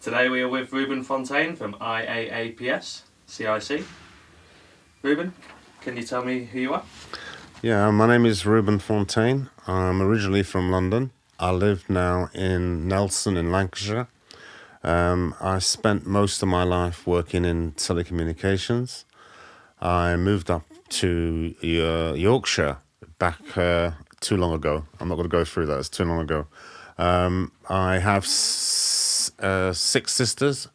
Today we are with Reuben Fontaine from IAAPS CIC. Reuben, can you tell me who you are? Yeah, my name is Reuben Fontaine. I'm originally from London. I live now in Nelson in Lancashire. I spent most of my life working in telecommunications. I moved up to Yorkshire back too long ago. I'm not going to go through that, it's too long ago. I have 6 sisters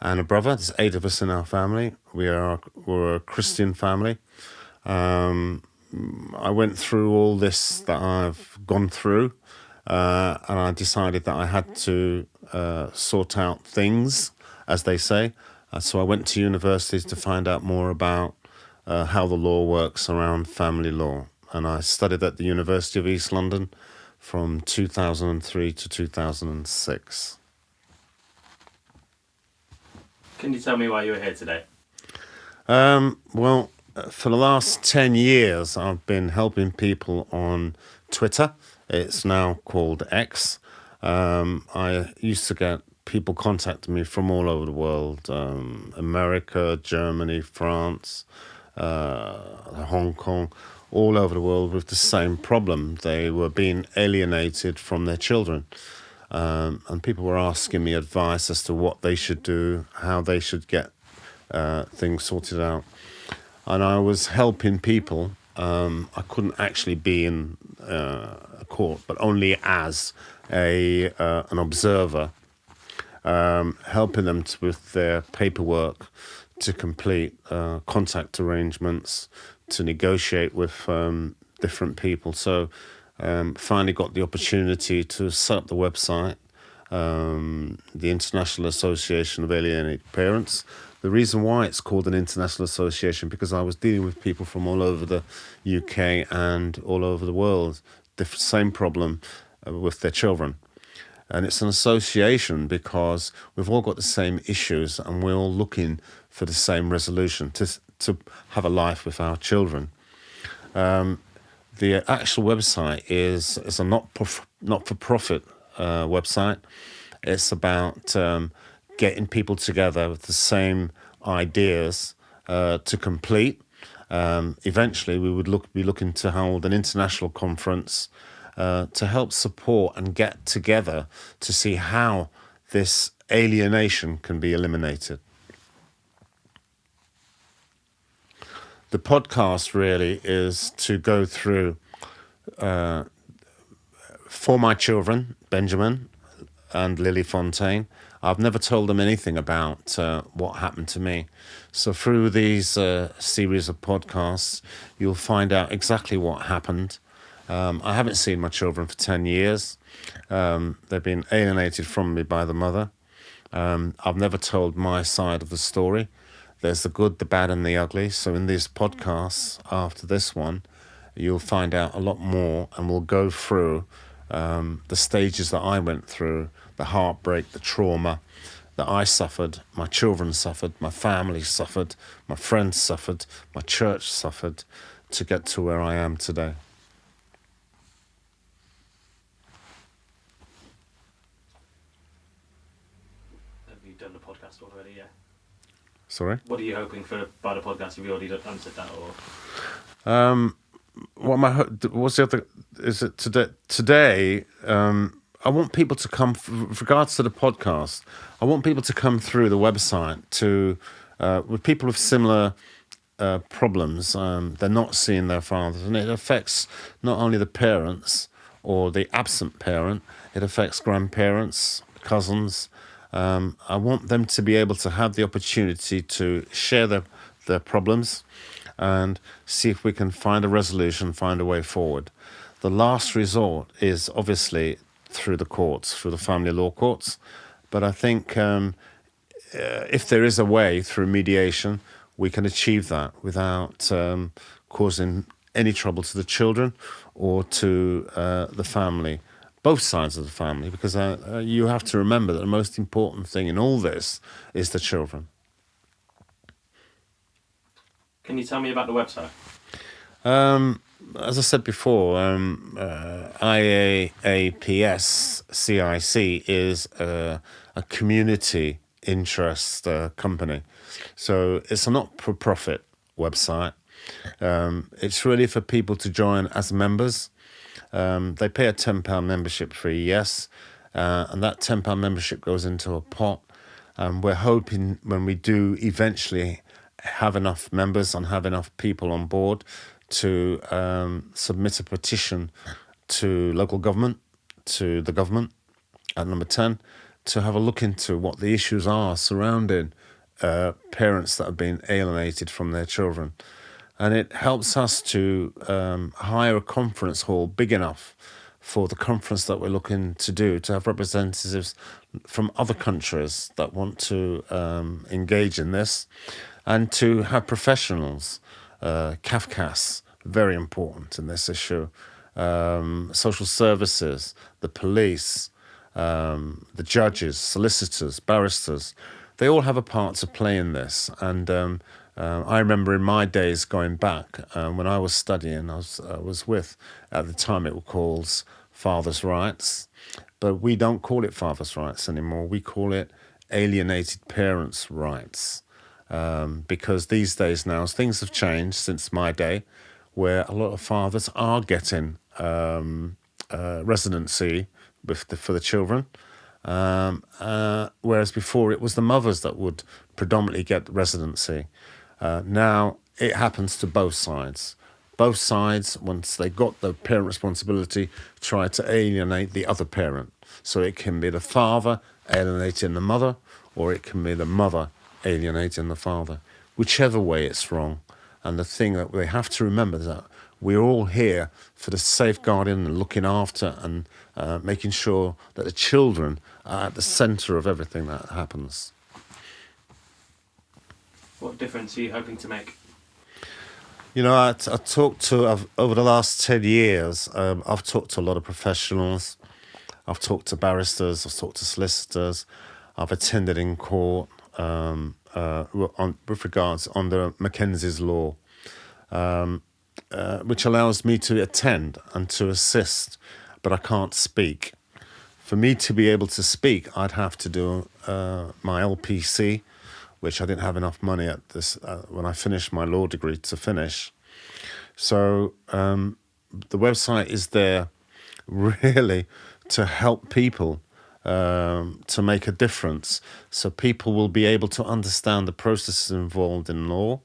and a brother. There's 8 of us in our family. We're a Christian family. I went through all this that I've gone through, and I decided that I had to sort out things, as they say. So I went to universities to find out more about how the law works around family law. And I studied at the University of East London from 2003 to 2006. Can you tell me why you are here today? Well, for the last 10 years, I've been helping people on Twitter. It's now called X. I used to get people contacting me from all over the world, America, Germany, France, Hong Kong, all over the world with the same problem. They were being alienated from their children. And people were asking me advice as to what they should do, how they should get things sorted out. And I was helping people. I couldn't actually be in a court, but only as an observer, helping them with their paperwork to complete contact arrangements, to negotiate with different people. So finally got the opportunity to set up the website, the International Association of Alienated Parents. The reason why it's called an international association, because I was dealing with people from all over the UK and all over the world, the same problem with their children. And it's an association because we've all got the same issues and we're all looking for the same resolution, to have a life with our children. The actual website is a not-for-profit website. It's about getting people together with the same ideas to complete. Eventually, we would be looking to hold an international conference to help support and get together to see how this alienation can be eliminated. The podcast really is to go through, for my children, Benjamin and Lily Fontaine. I've never told them anything about what happened to me. So through these series of podcasts, you'll find out exactly what happened. I haven't seen my children for 10 years. They've been alienated from me by the mother. I've never told my side of the story. There's the good, the bad, and the ugly. So in these podcasts, after this one, you'll find out a lot more, and we'll go through the stages that I went through, the heartbreak, the trauma that I suffered, my children suffered, my family suffered, my friends suffered, my church suffered, to get to where I am today. Have you done the podcast already? Yeah. Sorry? What are you hoping for by the podcast? Have you already answered that, or? What's the other? Is it today? I want people to come. With regards to the podcast, I want people to come through the website with people with similar problems. They're not seeing their fathers, and it affects not only the parents or the absent parent. It affects grandparents, cousins. I want them to be able to have the opportunity to share their problems and see if we can find a resolution, find a way forward. The last resort is obviously through the courts, through the family law courts. But I think if there is a way through mediation, we can achieve that without causing any trouble to the children or to the family. Both sides of the family, because you have to remember that the most important thing in all this is the children. Can you tell me about the website? As I said before, IAAPS CIC is a a community interest company. So it's a not-for-profit website. It's really for people to join as members. They pay a £10 membership fee, yes, and that £10 membership goes into a pot. We're hoping when we do eventually have enough members and have enough people on board to submit a petition to local government, to the government, at number 10, to have a look into what the issues are surrounding parents that have been alienated from their children. And it helps us to hire a conference hall big enough for the conference that we're looking to do, to have representatives from other countries that want to engage in this, and to have professionals, CAFCAS, very important in this issue, social services, the police, the judges, solicitors, barristers. They all have a part to play in this. And I remember in my days going back, when I was studying, I was with, at the time it was called Father's Rights, but we don't call it Father's Rights anymore. We call it Alienated Parents' Rights, because these days now, things have changed since my day, where a lot of fathers are getting residency for the children, whereas before it was the mothers that would predominantly get residency. Now it happens to both sides. Both sides, once they got the parent responsibility, try to alienate the other parent. So it can be the father alienating the mother, or it can be the mother alienating the father. Whichever way it's wrong. And the thing that they have to remember is that we're all here for the safeguarding and looking after and making sure that the children are at the centre of everything that happens. What difference are you hoping to make? You know, I talked to, over the last 10 years, I've talked to a lot of professionals. I've talked to barristers, I've talked to solicitors. I've attended in court with regards under Mackenzie's law, which allows me to attend and to assist, but I can't speak. For me to be able to speak, I'd have to do my LPC, which I didn't have enough money at this when I finished my law degree to finish. So the website is there really to help people to make a difference. So people will be able to understand the processes involved in law,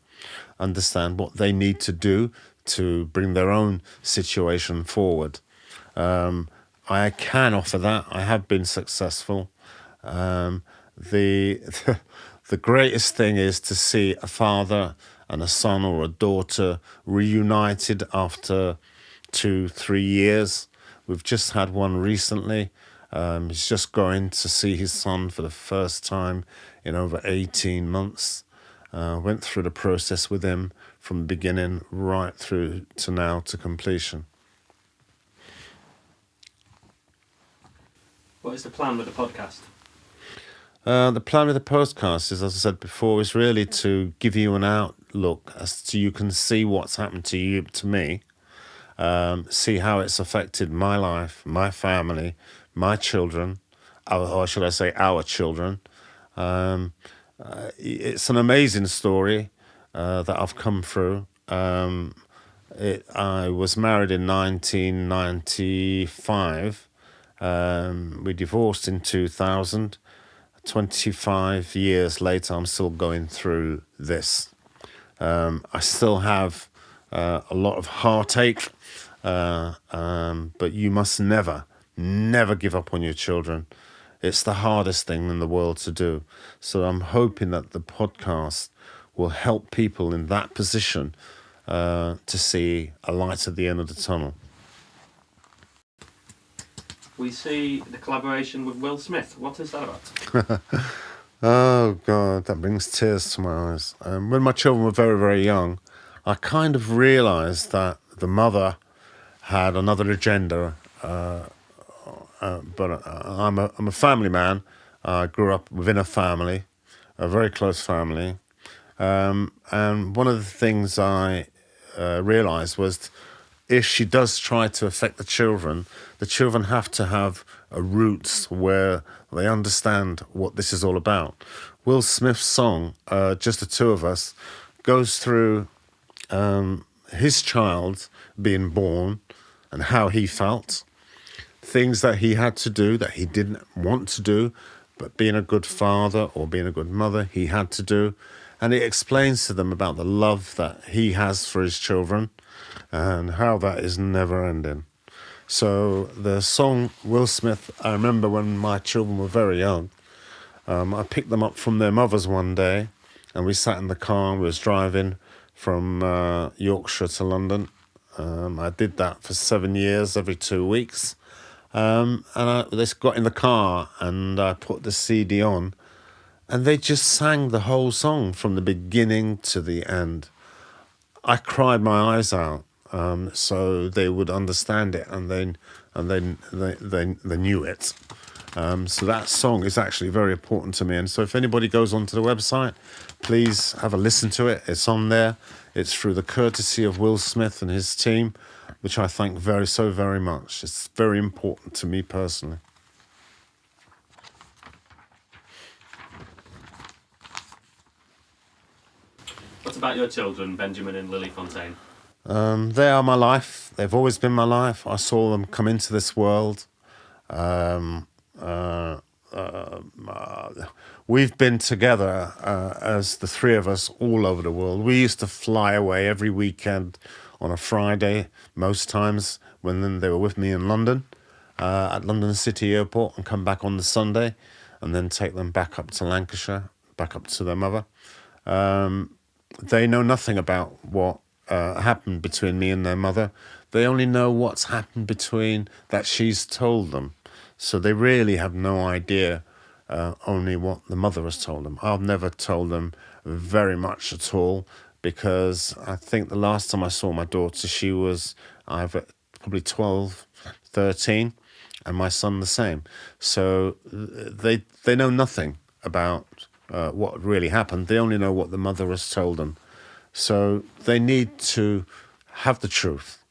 understand what they need to do to bring their own situation forward. I can offer that. I have been successful. The greatest thing is to see a father and a son or a daughter reunited after 2-3 years. We've just had one recently. He's just going to see his son for the first time in over 18 months. Went through the process with him from the beginning right through to now to completion. What is the plan with the podcast? The plan with the podcast is, as I said before, is really to give you an outlook as to you can see what's happened to you, to me, see how it's affected my life, my family, my children, or should I say our children. It's an amazing story that I've come through. I was married in 1995. We divorced in 2000. 25 years later, I'm still going through this. I still have a lot of heartache, but you must never give up on your children. It's the hardest thing in the world to do. So I'm hoping that the podcast will help people in that position to see a light at the end of the tunnel. We see the collaboration with Will Smith. What is that about? Oh, God, that brings tears to my eyes. When my children were very, very young, I kind of realised that the mother had another agenda. But I'm a family man. I grew up within a family, a very close family. And one of the things I realised was if she does try to affect the children have to have a roots where they understand what this is all about. Will Smith's song, Just the Two of Us, goes through his child being born and how he felt, things that he had to do that he didn't want to do, but being a good father or being a good mother, he had to do. And it explains to them about the love that he has for his children and how that is never ending. So the song Will Smith, I remember when my children were very young, I picked them up from their mothers one day and we sat in the car and we was driving from Yorkshire to London. I did that for 7 years, every 2 weeks. And I just got in the car and I put the CD on and they just sang the whole song from the beginning to the end. I cried my eyes out, so they would understand it and they knew it. So that song is actually very important to me. And so if anybody goes onto the website, please have a listen to it. It's on there. It's through the courtesy of Will Smith and his team, which I thank so very much. It's very important to me personally. What about your children, Benjamin and Lily Fontaine? They are my life. They've always been my life. I saw them come into this world. We've been together as the three of us all over the world. We used to fly away every weekend on a Friday, most times when they were with me in London, at London City Airport, and come back on the Sunday and then take them back up to Lancashire, back up to their mother. They know nothing about what happened between me and their mother. They only know what's happened between that she's told them. So they really have no idea, only what the mother has told them. I've never told them very much at all, because I think the last time I saw my daughter, she was either probably 12, 13, and my son the same. So they know nothing about what really happened. They only know what the mother has told them. So they need to have the truth.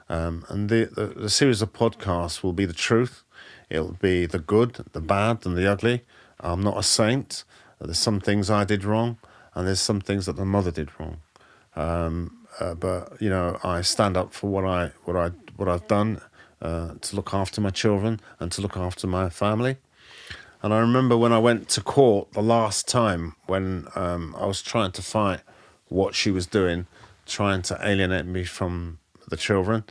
And the series of podcasts will be the truth. It'll be the good, the bad, and the ugly. I'm not a saint. There's some things I did wrong, and there's some things that the mother did wrong. But you know, I stand up for what I've done to look after my children and to look after my family. And I remember when I went to court the last time when I was trying to fight what she was doing, trying to alienate me from the children.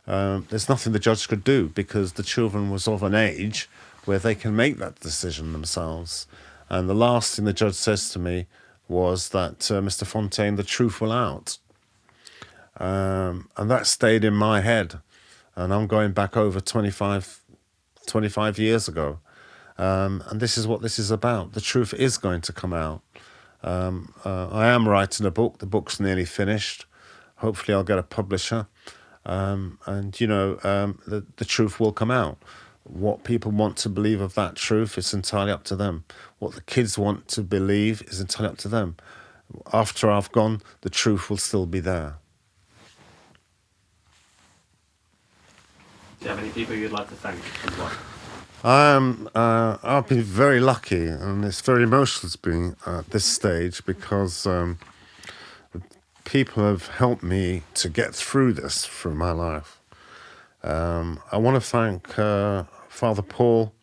There's nothing the judge could do because the children was of an age where they can make that decision themselves. And the last thing the judge says to me was that, Mr. Fontaine, the truth will out. And that stayed in my head. And I'm going back over 25 years ago. And this is what this is about. The truth is going to come out. I am writing a book. The book's nearly finished. Hopefully I'll get a publisher. And, you know, the truth will come out. What people want to believe of that truth is entirely up to them. What the kids want to believe is entirely up to them. After I've gone, the truth will still be there. Do you have any people you'd like to thank as well? I've been very lucky, and it's very emotional to be at this stage because people have helped me to get through this through my life. I want to thank Father Paul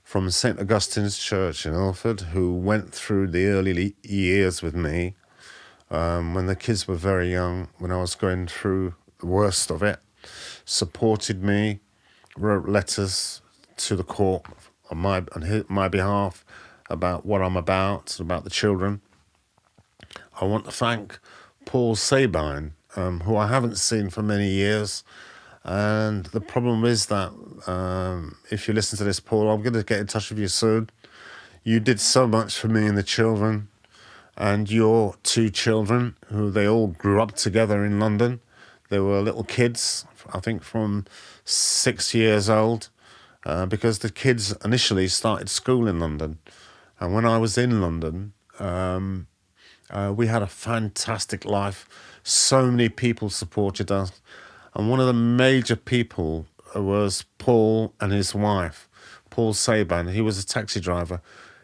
from St. Augustine's Church in Ilford, who went through the early years with me when the kids were very young, when I was going through the worst of it, supported me, wrote letters to the court on my behalf about what I'm about the children. I want to thank Paul Sabine, who I haven't seen for many years. And the problem is that if you listen to this, Paul, I'm going to get in touch with you soon. You did so much for me and the children, and your two children, who they all grew up together in London. They were little kids, I think from 6 years old, because the kids initially started school in London. And when I was in London, we had a fantastic life. So many people supported us. And one of the major people was Paul and his wife, Paul Saban. He was a taxi driver.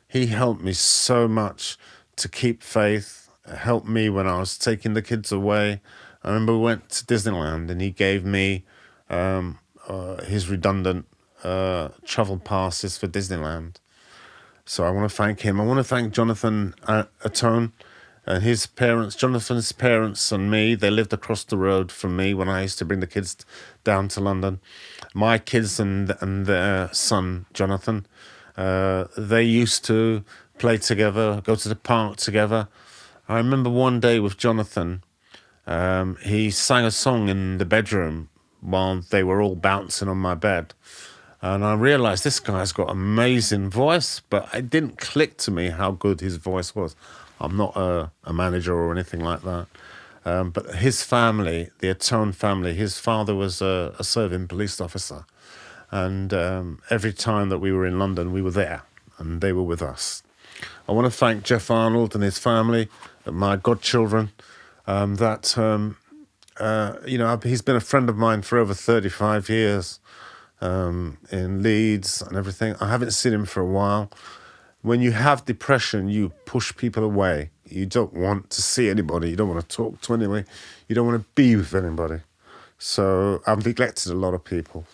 He helped me so much to keep faith, helped me when I was taking the kids away. I remember we went to Disneyland and he gave me his redundant travel passes for Disneyland. So I want to thank him. I want to thank Jonathan Atone and his parents, Jonathan's parents and me. They lived across the road from me when I used to bring the kids down to London. My kids and their son, Jonathan, they used to play together, go to the park together. I remember one day with Jonathan, he sang a song in the bedroom while they were all bouncing on my bed. And I realised this guy's got an amazing voice, but it didn't click to me how good his voice was. I'm not a manager or anything like that. But his family, the Atone family, his father was a serving police officer. And every time that we were in London, we were there and they were with us. I want to thank Jeff Arnold and his family, my godchildren, he's been a friend of mine for over 35 years. In Leeds and everything. I haven't seen him for a while. When you have depression, you push people away. You don't want to see anybody. You don't want to talk to anybody. You don't want to be with anybody. So I've neglected a lot of people.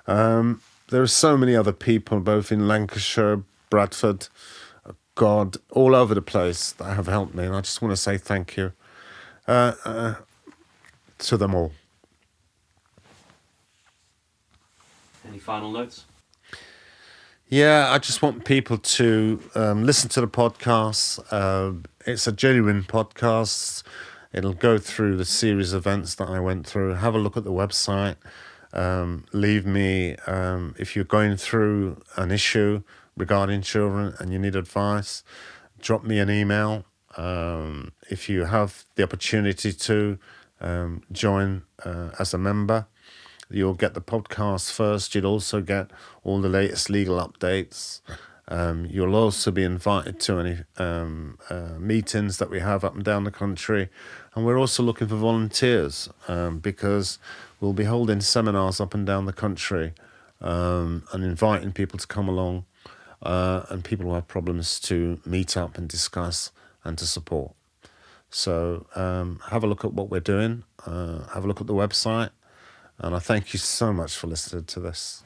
There are so many other people, both in Lancashire, Bradford, all over the place that have helped me. And I just want to say thank you to them all. Any final notes? Yeah, I just want people to listen to the podcast. It's a genuine podcast. It'll go through the series of events that I went through. Have a look at the website. Leave me, if you're going through an issue regarding children and you need advice, drop me an email. If you have the opportunity to join as a member, you'll get the podcast first. You'll also get all the latest legal updates. You'll also be invited to any meetings that we have up and down the country. And we're also looking for volunteers because we'll be holding seminars up and down the country and inviting people to come along and people who have problems to meet up and discuss and to support. So have a look at what we're doing. Have a look at the website. And I thank you so much for listening to this.